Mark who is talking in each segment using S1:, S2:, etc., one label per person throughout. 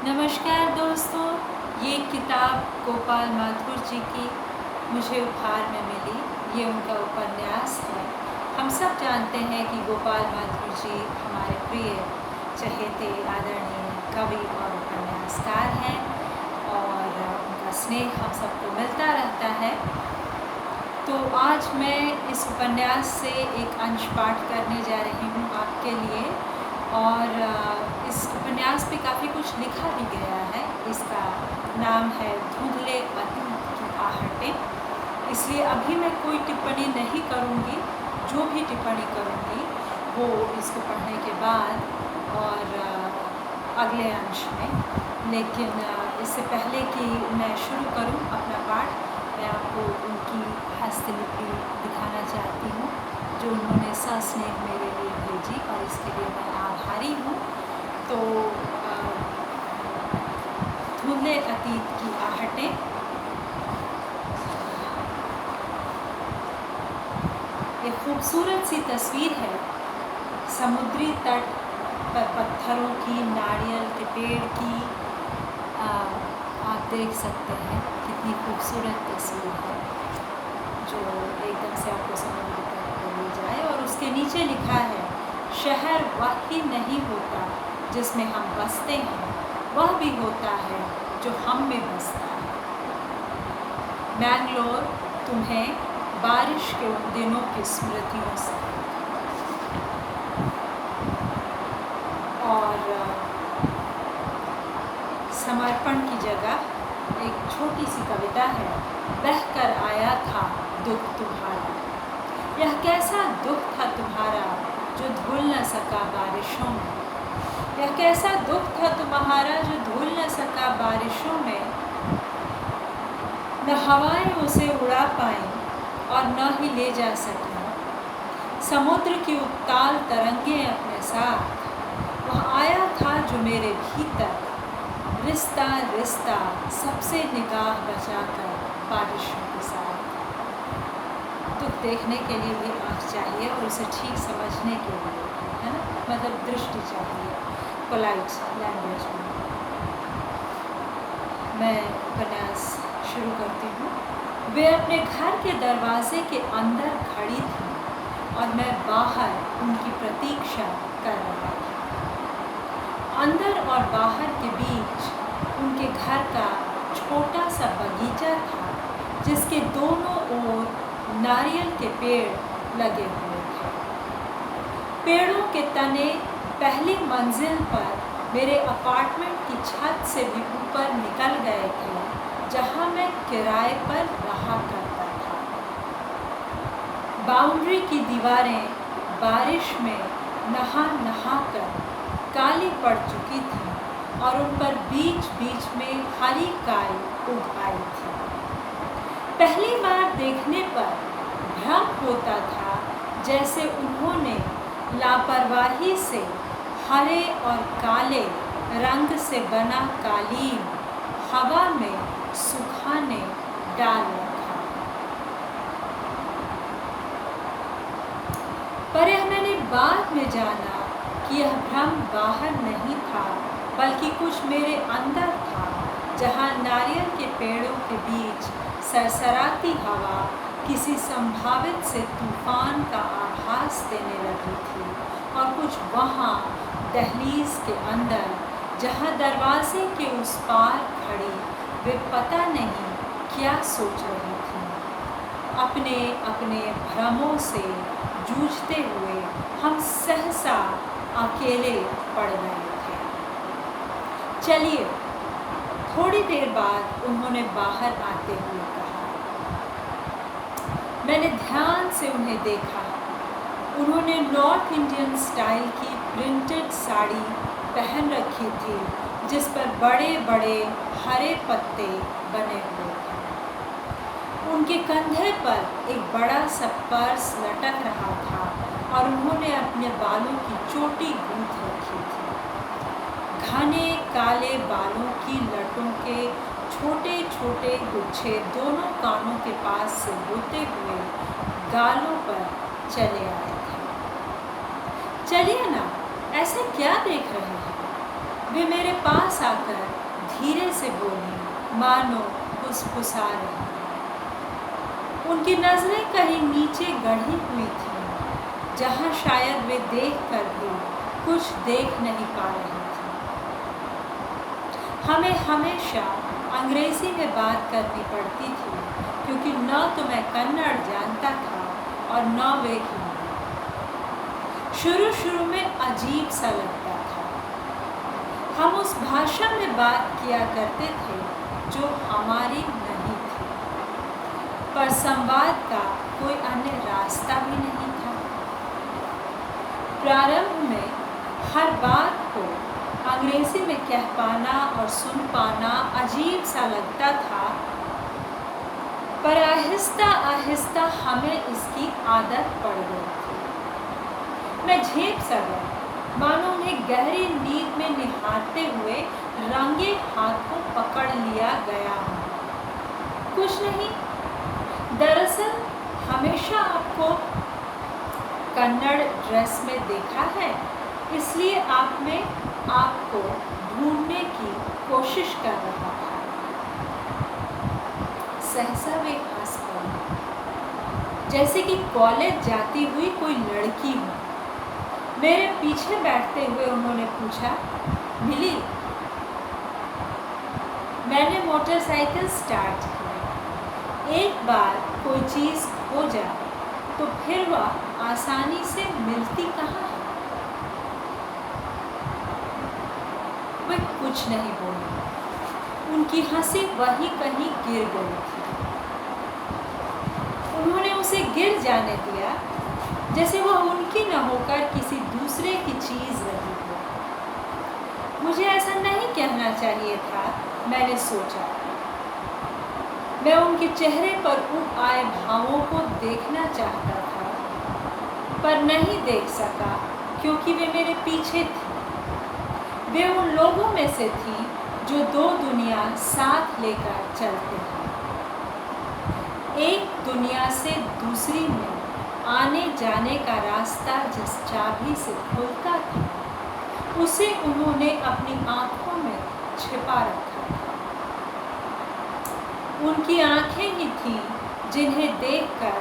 S1: नमस्कार दोस्तों, ये किताब गोपाल माथुर जी की मुझे उपहार में मिली। ये उनका उपन्यास है। हम सब जानते हैं कि गोपाल माथुर जी हमारे प्रिय चहेते आदरणीय कवि और उपन्यासकार हैं और उनका स्नेह हम सबको मिलता रहता है। तो आज मैं इस उपन्यास से एक अंश पाठ करने जा रही हूँ आपके लिए और इस उपन्यास पे काफ़ी कुछ लिखा भी गया है। इसका नाम है धुंधले अतीत की आहटें। इसलिए अभी मैं कोई टिप्पणी नहीं करूँगी, जो भी टिप्पणी करूँगी वो इसको पढ़ने के बाद और अगले अंश में। लेकिन इससे पहले कि मैं शुरू करूँ अपना पाठ, मैं आपको उनकी हस्तलिपि दिखाना चाहती हूँ जो उन्होंने सस्नेह मेरे लिए भेजी और इसके लिए मैं आभारी हूँ। तो धुंधले अतीत की आहटें। ये खूबसूरत सी तस्वीर है समुद्री तट पर पत्थरों की, नारियल के पेड़ की। आप देख सकते हैं कितनी खूबसूरत तस्वीर है जो एकदम से आपको समुद्र तट पर ले जाए। और उसके नीचे लिखा है, शहर वह ही नहीं होता जिसमें हम बसते हैं, वह भी होता है जो हम में बसता है। मैंगलोर तुम्हें बारिश के उन दिनों की स्मृतियों से। और समर्पण की जगह एक छोटी सी कविता है, बह कर आया था दुख तुम्हारा। यह कैसा दुख था तुम्हारा जो धुल न सका बारिशों में। यह कैसा दुख था तुम्हारा जो धुल न सका बारिशों में। न हवाएं उसे उड़ा पाईं और न ही ले जा सकी समुद्र की उत्ताल तरंगें अपने साथ। वह आया था जो मेरे भीतर, रिश्ता रिश्ता सबसे निगाह बचाकर बारिशों के साथ। दुख देखने के लिए भी आँख चाहिए और उसे ठीक समझने के लिए, है ना, मतलब दृष्टि चाहिए, पोलाइट लैंग्वेज में। मैं उपन्यास शुरू करती हूँ। वे अपने घर के दरवाजे के अंदर खड़ी थी और मैं बाहर उनकी प्रतीक्षा कर रहा था। अंदर और बाहर के बीच उनके घर का छोटा सा बगीचा था जिसके दोनों ओर नारियल के पेड़ लगे हुए थे। पेड़ों के तने पहली मंजिल पर मेरे अपार्टमेंट की छत से भी ऊपर निकल गए थे जहां मैं किराए पर रहा करता था। बाउंड्री की दीवारें बारिश में नहा नहा कर काली पड़ चुकी थीं और उन पर बीच बीच में हरी काई उग आई थी। पहली बार देखने पर भ्रम होता था जैसे उन्होंने लापरवाही से हरे और काले रंग से बना कालीन हवा में सुखाने डाल रखा। पर यह मैंने बाद में जाना कि यह भ्रम बाहर नहीं था बल्कि कुछ मेरे अंदर था, जहां नारियल के पेड़ों के बीच सरसराती हवा किसी संभावित से तूफान का आभास देने लगी थी और कुछ वहां दहलीज के अंदर जहां दरवाजे के उस पार खड़ी वे पता नहीं क्या सोच रही थी। अपने अपने भ्रमों से जूझते हुए हम सहसा अकेले पड़ गए थे। चलिए, थोड़ी देर बाद उन्होंने बाहर आते हुए कहा। मैंने ध्यान से उन्हें देखा। उन्होंने नॉर्थ इंडियन स्टाइल की प्रिंटेड साड़ी पहन रखी थी जिस पर बड़े बड़े हरे पत्ते बने हुए थे। उनके कंधे पर एक बड़ा सा पर्स लटक रहा था और उन्होंने अपने बालों की चोटी गूंथ रखी थी। घने काले बालों की लटों के छोटे छोटे गुच्छे दोनों कानों के पास से होते हुए गालों पर चले आए थे। चलिए ना, ऐसे क्या देख रहे हैं? वे मेरे पास आकर धीरे से बोली, मानो फुसफुसा रही। उनकी नजरें कहीं नीचे गढ़ी हुई थीं, जहां शायद वे देखकर भी कुछ देख नहीं पा रही थी। हमें हमेशा अंग्रेजी में बात करनी पड़ती थी, क्योंकि न तो मैं कन्नड़ जानता था और न वे हिंदी। शुरू में अजीब सा लगता था। हम उस भाषा में बात किया करते थे जो हमारी नहीं थी, पर संवाद का कोई अन्य रास्ता भी नहीं था। प्रारंभ में हर बात को अंग्रेजी में कह पाना और सुन पाना अजीब सा लगता था, पर आहिस्ता आहिस्ता हमें इसकी आदत पड़ गई थी। मैं झेप सा गया, मानो उन्हें गहरी नींद में निहारते हुए रंगे हाथों पकड़ लिया गया हो। कुछ नहीं, दरअसल हमेशा आपको कन्नड़ ड्रेस में देखा है, इसलिए आपको ढूंढने की कोशिश कर रहा था। सहसा वे हंस पड़ी, जैसे कि कॉलेज जाती हुई कोई लड़की हो। मेरे पीछे बैठते हुए उन्होंने पूछा, मिली? मैंने मोटरसाइकिल स्टार्ट की। एक बार कोई चीज़ खो जाए तो फिर वह आसानी से मिलती कहाँ है। मैं कुछ नहीं बोली। उनकी हंसी वहीं कहीं गिर गई थी। उन्होंने उसे गिर जाने दिया, जैसे वह उनकी न होकर किसी दूसरे की चीज़ रही हो। मुझे ऐसा नहीं कहना चाहिए था, मैंने सोचा। मैं उनके चेहरे पर उठ आए भावों को देखना चाहता था, पर नहीं देख सका, क्योंकि वे मेरे पीछे थी। वे उन लोगों में से थी जो दो दुनिया साथ लेकर चलते हैं। एक दुनिया से दूसरी में आने जाने का रास्ता जिस चाबी से खुलता था, उसे उन्होंने अपनी आंखों में छिपा रखा था। उनकी आंखें ही थीं जिन्हें देखकर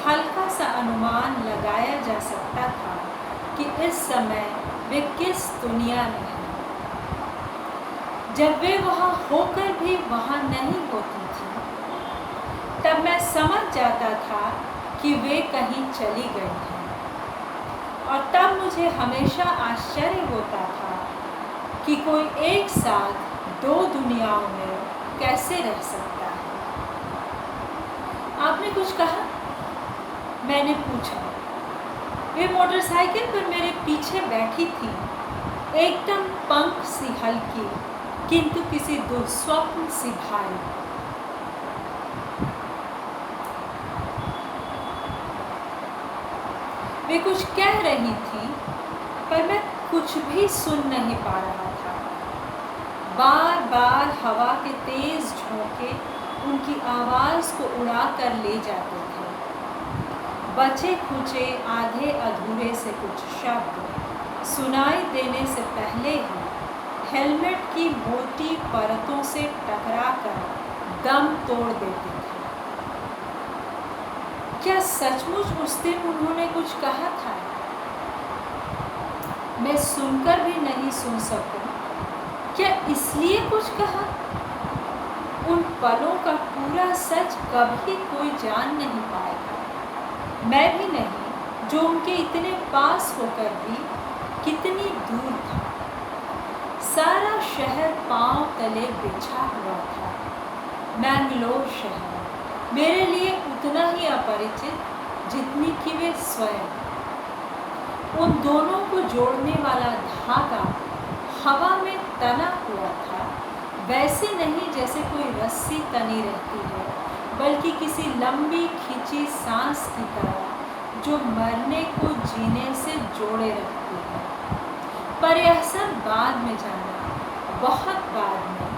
S1: हल्का सा अनुमान लगाया जा सकता था कि इस समय वे किस दुनिया में हैं। जब वे वहाँ होकर भी वहाँ नहीं होती थी, तब मैं समझ जाता था कि वे कहीं चली गई हैं, और तब मुझे हमेशा आश्चर्य होता था कि कोई एक साथ दो दुनियाओं में कैसे रह सकता है। आपने कुछ कहा? मैंने पूछा। वे मोटरसाइकिल पर मेरे पीछे बैठी थी, एकदम पंख सी हल्की, किंतु किसी दुस्वप्न सी भारी। वे कुछ कह रही थी, पर मैं कुछ भी सुन नहीं पा रहा था। बार बार हवा के तेज झोंके उनकी आवाज़ को उड़ा कर ले जाते थे। बचे खुचे आधे अधूरे से कुछ शब्द सुनाई देने से पहले ही हेलमेट की मोटी परतों से टकराकर दम तोड़ देते थे। क्या सचमुच उस दिन उन्होंने कुछ कहा था? मैं सुनकर भी नहीं सुन सकूं। क्या इसलिए कुछ कहा? उन पलों का पूरा सच कभी कोई जान नहीं पाएगा। मैं भी नहीं, जो उनके इतने पास होकर भी कितनी दूर था। सारा शहर पांव तले बिछा हुआ था। मैंगलोर शहर मेरे लिए उतना ही अपरिचित जितनी कि वे स्वयं। उन दोनों को जोड़ने वाला धागा हवा में तना हुआ था, वैसे नहीं जैसे कोई रस्सी तनी रहती है, बल्कि किसी लंबी खिंची सांस की तरह जो मरने को जीने से जोड़े रखती है। पर यह सब बाद में जाना, बहुत बाद में।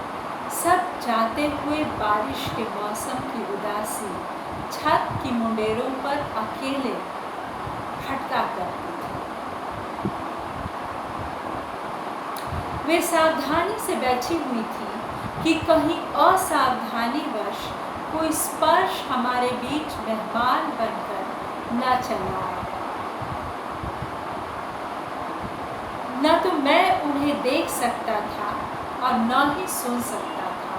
S1: सब जाते हुए बारिश के मौसम की उदासी छत की मुंडेरों पर अकेले खटका करती थी। वे सावधानी से बैठी हुई थी कि कहीं असावधानीवश कोई स्पर्श हमारे बीच मेहमान बनकर न चला आए। न तो मैं उन्हें देख सकता था और न ही सुन सकता था,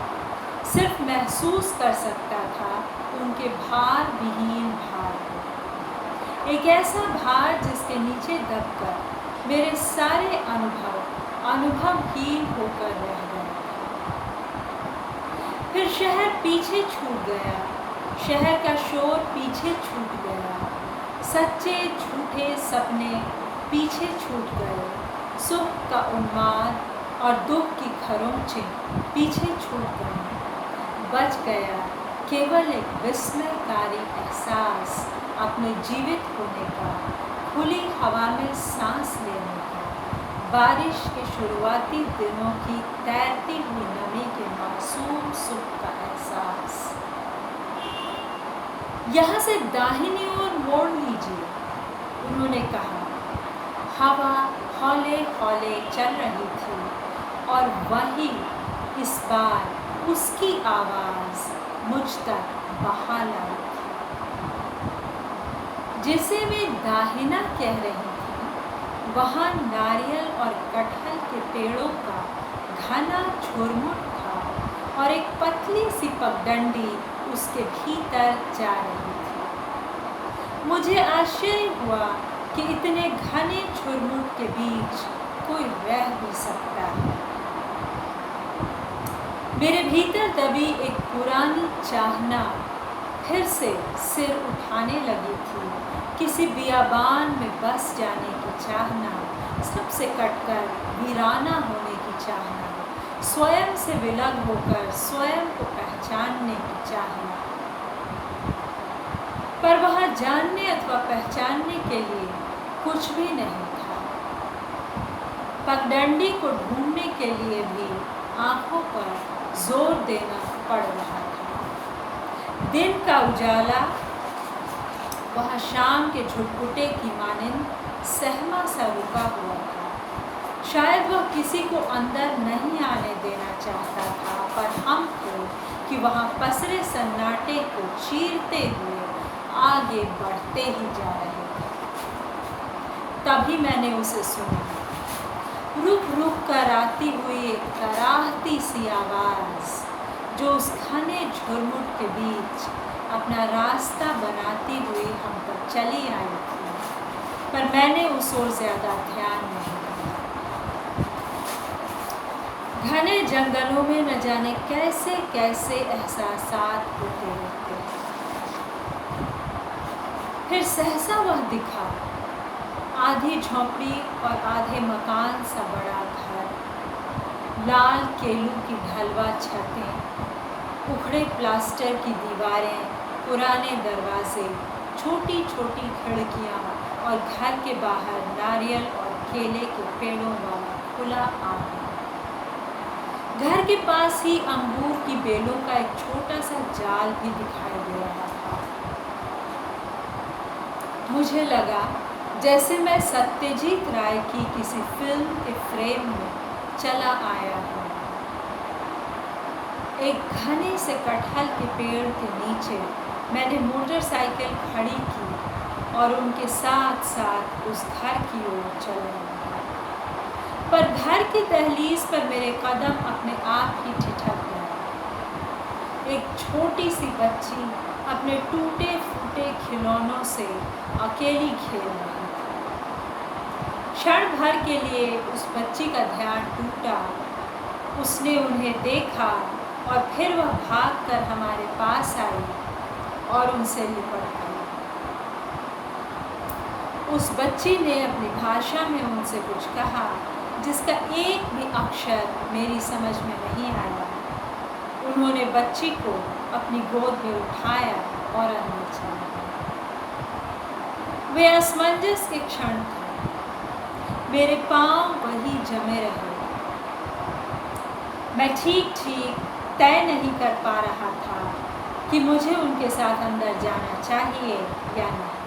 S1: सिर्फ महसूस कर सकता था उनके भार विहीन भार को। एक ऐसा भार जिसके नीचे दबकर मेरे सारे अनुभवहीन होकर रह गए। फिर शहर पीछे छूट गया, शहर का शोर पीछे छूट गया, सच्चे झूठे सपने पीछे छूट गए, सुख का उन्माद और दुख की खरोंचें पीछे छूट गई। बच गया केवल एक विस्मयकारी एहसास अपने जीवित होने का, खुली हवा में सांस लेने का, बारिश के शुरुआती दिनों की तैरती हुई नमी के मासूम सुख का एहसास। यहाँ से दाहिनी ओर मोड़ लीजिए, उन्होंने कहा। हवा हौले हौले चल रही थी और वही इस बार उसकी आवाज़ मुझ तक बहा लाई थी। जिसे मैं दाहिना कह रही थी, वहाँ नारियल और कटहल के पेड़ों का घना झुरमुट था और एक पतली सी पगडंडी उसके भीतर जा रही थी। मुझे आश्चर्य हुआ कि इतने घने झुरमुट के बीच कोई रह भी सकता है। मेरे भीतर दबी एक पुरानी चाहना फिर से सिर उठाने लगी थी। किसी बियाबान में बस जाने की चाहना, सबसे कटकर वीराना होने की चाहना, स्वयं से विलग होकर स्वयं को पहचानने की चाहना। पर वहाँ जानने अथवा पहचानने के लिए कुछ भी नहीं था। पगडंडी को ढूंढने के लिए भी आंखों पर जोर देना पड़ रहा था। दिन का उजाला वहाँ शाम के झुटपुटे की मानिंद सहमा सा रुका हुआ था। शायद वह किसी को अंदर नहीं आने देना चाहता था, पर हम थे कि वहाँ पसरे सन्नाटे को चीरते हुए आगे बढ़ते ही जा रहे थे। तभी मैंने उसे सुना, रुक रुक कर आती हुई एक कराहती सी आवाज़, जो उस घने झुरमुट के बीच अपना रास्ता बनाती हुई हम पर चली आई थी। पर मैंने उस ओर ज़्यादा ध्यान नहीं दिया। घने जंगलों में न जाने कैसे कैसे एहसासात होते रहते हैं। फिर सहसा वह दिखा, आधी झोंपड़ी और आधे मकान सा बड़ा घर, लाल केलू की ढलवा छतें, उखड़े प्लास्टर की दीवारें, पुराने दरवाजे, छोटी छोटी खिड़कियाँ और घर के बाहर नारियल और केले के पेड़ों वाला खुला आंगन। घर के पास ही अंगूर की बेलों का एक छोटा सा जाल भी दिखाई दे रहा था। मुझे लगा जैसे मैं सत्यजीत राय की किसी फिल्म के फ्रेम में चला आया हूँ। एक घने से कटहल के पेड़ के नीचे मैंने मोटरसाइकिल खड़ी की और उनके साथ साथ उस घर की ओर चला। पर घर की दहलीज पर मेरे कदम अपने आप ही ठिठक गए। एक छोटी सी बच्ची अपने टूटे फूटे खिलौनों से अकेली खेल रही थी। क्षण भर के लिए उस बच्ची का ध्यान टूटा। उसने उन्हें देखा और फिर वह भागकर हमारे पास आई और उनसे लिपट गई। उस बच्ची ने अपनी भाषा में उनसे कुछ कहा, जिसका एक भी अक्षर मेरी समझ में नहीं आया। उन्होंने बच्ची को अपनी गोद में उठाया और अंदर चले गए। वे असमंजस के क्षण थे। मेरे पांव वही जमे रहे। मैं ठीक ठीक तय नहीं कर पा रहा था कि मुझे उनके साथ अंदर जाना चाहिए या नहीं।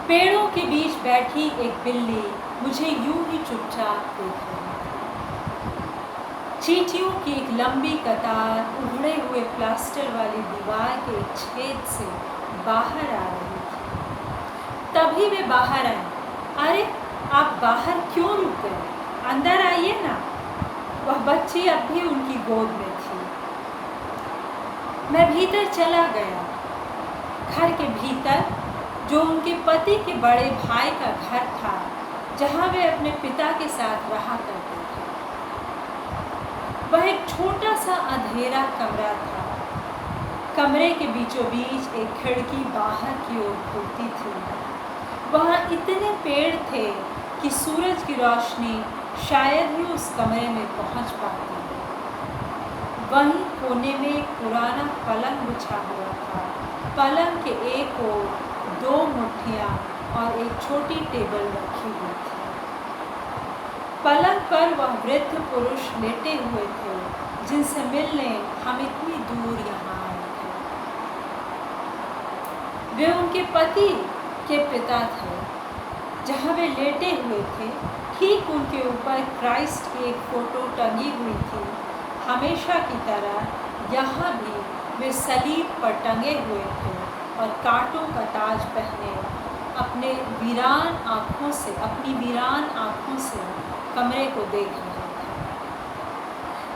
S1: पेड़ों के बीच बैठी एक बिल्ली मुझे यूं ही चुपचाप देख रही थी। चींटियों की एक लंबी कतार उभड़े हुए प्लास्टर वाली दीवार के एक छेद से बाहर आ रही थी। तभी वे बाहर आए। अरे, आप बाहर क्यों रुक गए? अंदर आइए ना। वह बच्ची अब भी उनकी गोद में थी। मैं भीतर चला गया। घर के भीतर, जो उनके पति के बड़े भाई का घर था, जहाँ वे अपने पिता के साथ रहा करते थे। वह एक छोटा सा अंधेरा कमरा था। कमरे के बीचों बीच एक खिड़की बाहर की ओर खुलती थी। वहाँ इतने पेड़ थे कि सूरज की रोशनी शायद ही उस कमरे में पहुँच पाती। वहीं कोने में एक पुराना पलंग बिछा हुआ था। पलंग के एक ओर 2 मुट्ठियाँ और एक छोटी टेबल रखी हुई थी। पलंग पर वह वृद्ध पुरुष लेटे हुए थे जिनसे मिलने हम इतनी दूर यहाँ आए थे। वे उनके पति के पिता थे। जहाँ वे लेटे हुए थे, ठीक उनके ऊपर क्राइस्ट की एक फोटो टंगी हुई थी। हमेशा की तरह यहाँ भी वे सलीब पर टंगे हुए थे और कांटों का ताज पहने अपनी वीरान आँखों से कमरे को देख रहे थे।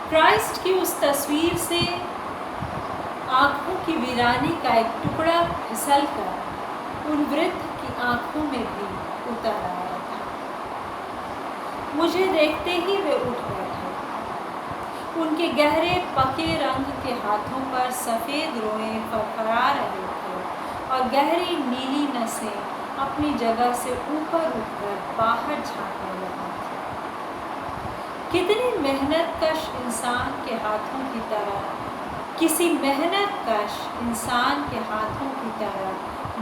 S1: क्राइस्ट की उस तस्वीर से आँखों की वीरानी का एक टुकड़ा फिसलकर उन वृद्ध की आँखों में भी उतर आया था। मुझे देखते ही वे उठ बैठे। उनके गहरे पके रंग के हाथों पर सफ़ेद रोएं फड़फड़ा रहे थे और गहरी नीली नसें अपनी जगह से ऊपर उठकर बाहर झाँकने लगी थी। कितनी मेहनतकश इंसान के हाथों की तरह, किसी मेहनतकश इंसान के हाथों की तरह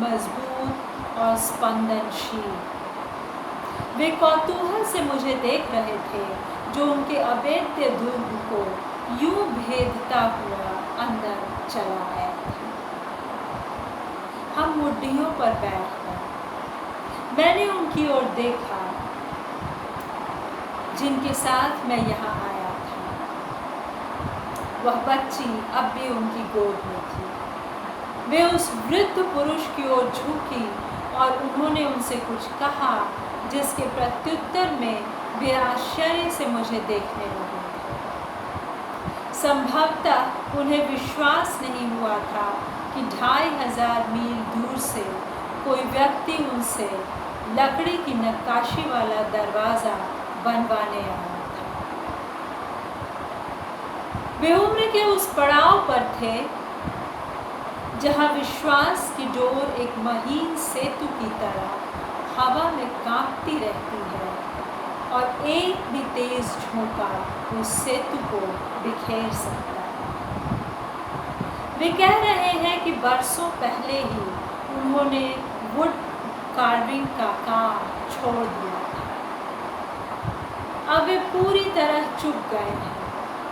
S1: मजबूत और स्पंदनशील। वे कौतूहल से मुझे देख रहे थे, जो उनके अभेद्य दुर्ग को यूं भेदता हुआ अंदर चला आया था। हम मुड्डियों पर बैठ गए। मैंने उनकी ओर देखा जिनके साथ मैं यहाँ आया था। वह बच्ची अब भी उनकी गोद में थी। वे उस वृद्ध पुरुष की ओर झुकी और उन्होंने उनसे कुछ कहा, जिसके प्रत्युत्तर में वे आश्चर्य से मुझे देखने लगे। संभवतः उन्हें विश्वास नहीं हुआ था कि 2500 मील दूर से कोई व्यक्ति उनसे लकड़ी की नक्काशी वाला दरवाज़ा बनवाने आया था। वे उम्र के उस पड़ाव पर थे जहाँ विश्वास की डोर एक महीन सेतु की तरह हवा में कांपती रहती है और एक भी तेज झोंका उस सेतु को बिखेर सकता है। वे कह रहे हैं कि बरसों पहले ही उन्होंने वुड कार्विंग का काम छोड़ दिया था। अब वे पूरी तरह चुक गए हैं।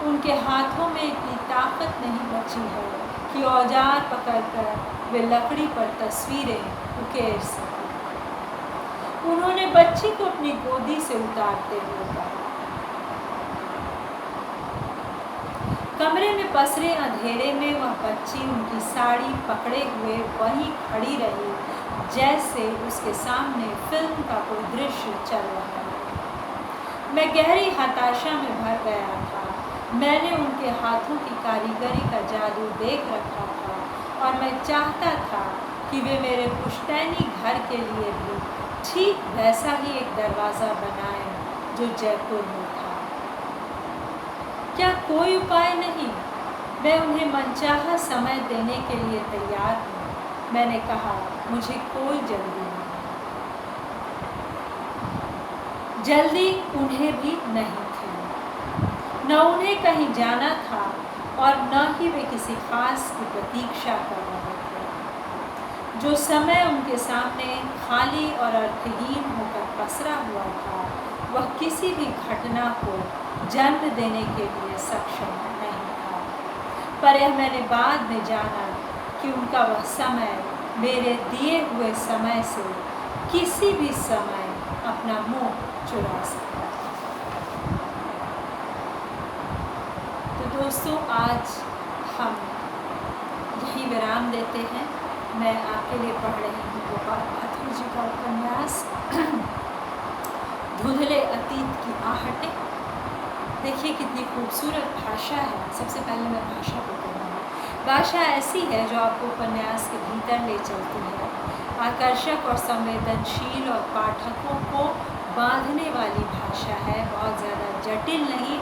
S1: उनके हाथों में इतनी ताकत नहीं बची है कि औजार पकड़कर वे लकड़ी पर तस्वीरें उकेर सकें। उन्होंने बच्ची को अपनी गोदी से उतारते हुए कहा। कमरे में पसरे अंधेरे में वह बच्ची उनकी साड़ी पकड़े हुए वहीं खड़ी रही, जैसे उसके सामने फिल्म का कोई दृश्य चल रहा है। मैं गहरी हताशा में भर गया था। मैंने उनके हाथों की कारीगरी का जादू देख रखा था और मैं चाहता था कि वे मेरे पुश्तैनी घर के लिए भी ठीक वैसा ही एक दरवाज़ा बनाएं जो जयपुर में था। क्या कोई उपाय नहीं? मैं उन्हें मनचाहा समय देने के लिए तैयार हूँ। मैंने कहा, मुझे कोई जल्दी नहीं। जल्दी उन्हें भी नहीं थी। न उन्हें कहीं जाना था और न ही वे किसी खास की प्रतीक्षा कर रहे थे। जो समय उनके सामने खाली और अर्थहीन होकर पसरा हुआ था, वह किसी भी घटना को जन्म देने के लिए सक्षम नहीं था। पर यह मैंने बाद में जाना कि उनका वह समय मेरे दिए हुए समय से किसी भी समय अपना मुँह चुरा सकता था। दोस्तों, आज हम यही विराम देते हैं। मैं आपके लिए पढ़ रही हूँ गोपाल माथुर जी का उपन्यास धुंधले अतीत की आहटें। देखिए कितनी खूबसूरत भाषा है। सबसे पहले मैं भाषा को कहूँगी। भाषा ऐसी है जो आपको उपन्यास के भीतर ले चलती है, आकर्षक और संवेदनशील और पाठकों को बांधने वाली भाषा है, बहुत ज़्यादा जटिल नहीं,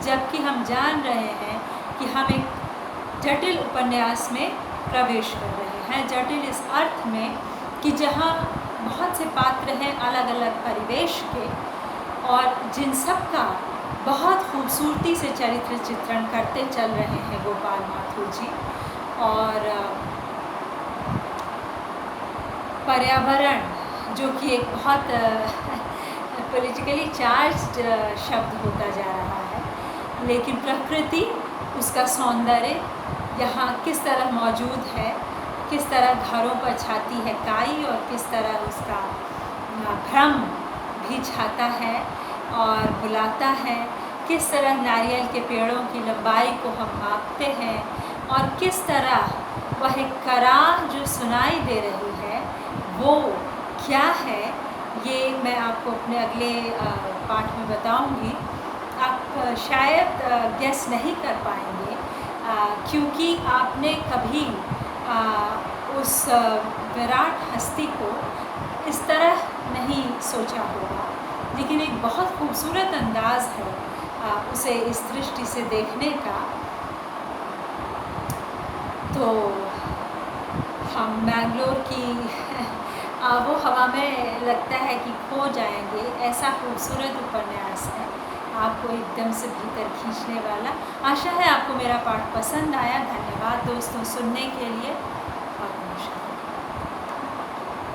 S1: जबकि हम जान रहे हैं कि हम एक जटिल उपन्यास में प्रवेश कर रहे हैं। जटिल इस अर्थ में कि जहाँ बहुत से पात्र हैं अलग अलग परिवेश के, और जिन सब का बहुत खूबसूरती से चरित्र चित्रण करते चल रहे हैं गोपाल माथुर जी। और पर्यावरण, जो कि एक बहुत पॉलिटिकली चार्ज्ड शब्द होता जा रहा है, लेकिन प्रकृति, उसका सौंदर्य यहाँ किस तरह मौजूद है, किस तरह घरों पर छाती है काई और किस तरह उसका भ्रम भी छाता है और बुलाता है, किस तरह नारियल के पेड़ों की लंबाई को हम मापते हैं और किस तरह वह एक कराह जो सुनाई दे रही है वो क्या है, ये मैं आपको अपने अगले पाठ में बताऊंगी। आप शायद गेस नहीं कर पाएंगे क्योंकि आपने कभी उस विराट हस्ती को इस तरह नहीं सोचा होगा, लेकिन एक बहुत खूबसूरत अंदाज है उसे इस दृष्टि से देखने का। तो हम मैंगलोर की आबो हवा में लगता है कि खो जाएंगे, ऐसा खूबसूरत उपन्यास है, आपको एकदम से भीतर खींचने वाला। आशा है आपको मेरा पाठ पसंद आया। धन्यवाद दोस्तों सुनने के लिए।